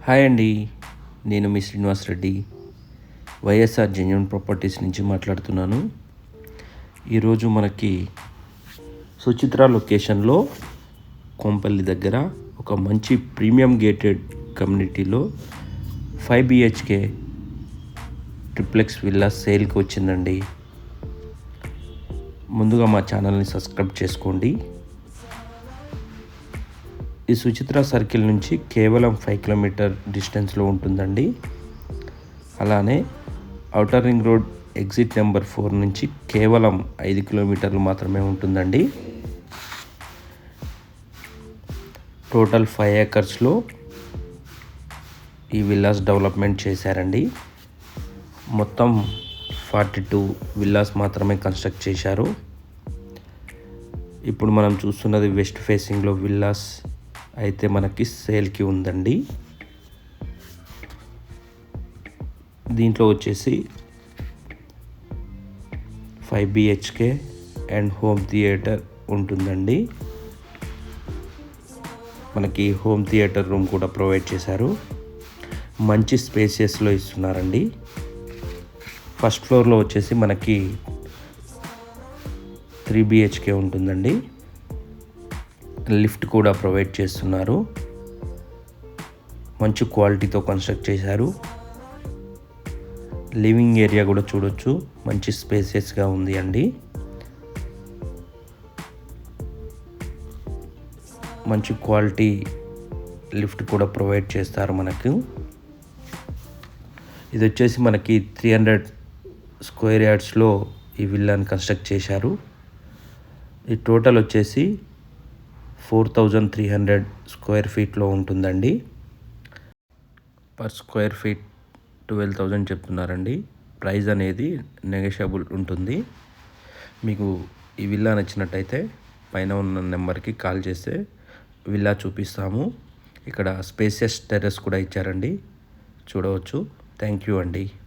Hi అండి, నేను మీ Srinivas Reddy, YSR genuine properties నుంచి మాట్లాడుతున్నాను. ఈరోజు మనకి సుచిత్ర లొకేషన్లో కోంపల్లి దగ్గర ఒక మంచి ప్రీమియం గేటెడ్ కమ్యూనిటీలో 5 BHK ట్రిప్లెక్స్ విల్లా సేల్కి వచ్చిందండి. ముందుగా మా ఛానల్ని సబ్స్క్రైబ్ చేసుకోండి. ఈ సుచిత్ర సర్కిల్ నుంచి కేవలం 5 కిలోమీటర్ డిస్టెన్స్లో ఉంటుందండి. అలానే outer ring road exit number 4 నుంచి కేవలం 5 కిలోమీటర్లు మాత్రమే ఉంటుందండి. టోటల్ 5 ఏకర్స్లో ఈ విల్లాస్ డెవలప్మెంట్ చేశారండి. మొత్తం 42 విల్లాస్ మాత్రమే కన్స్ట్రక్ట్ చేశారు. ఇప్పుడు మనం చూస్తున్నది వెస్ట్ ఫేసింగ్లో విల్లాస్ అయితే మనకి సేల్కి ఉందండి. దీంట్లో వచ్చేసి 5 BHK అండ్ హోమ్ థియేటర్ ఉంటుందండి. మనకి హోమ్ థియేటర్ రూమ్ కూడా ప్రొవైడ్ చేశారు. మంచి స్పేసియస్లో ఇస్తున్నారండి. ఫస్ట్ ఫ్లోర్లో వచ్చేసి మనకి 3 BHK ఉంటుందండి. లిఫ్ట్ కూడా ప్రొవైడ్ చేస్తున్నారు. మంచి క్వాలిటీతో కన్స్ట్రక్ట్ చేశారు. లివింగ్ ఏరియా కూడా చూడొచ్చు, మంచి స్పేసియస్గా ఉంది అండి. మంచి క్వాలిటీ లిఫ్ట్ కూడా ప్రొవైడ్ చేస్తారు మనకు. ఇది వచ్చేసి మనకి 300 స్క్వేర్ యార్డ్స్లో ఈ విల్లాని కన్స్ట్రక్ట్ చేశారు. ఈ టోటల్ వచ్చేసి 4300 స్క్వేర్ ఫీట్లో ఉంటుందండి. పర్ స్క్వేర్ ఫీట్ 12,000 చెప్తున్నారండి. ప్రైస్ అనేది నెగోషియబుల్ ఉంటుంది. మీకు ఈ విల్లా నచ్చినట్టయితే పైన ఉన్న నెంబర్కి కాల్ చేస్తే విల్లా చూపిస్తాము. ఇక్కడ స్పేసియస్ టెర్రస్ కూడా ఇచ్చారండి, చూడవచ్చు. థ్యాంక్ యూ అండి.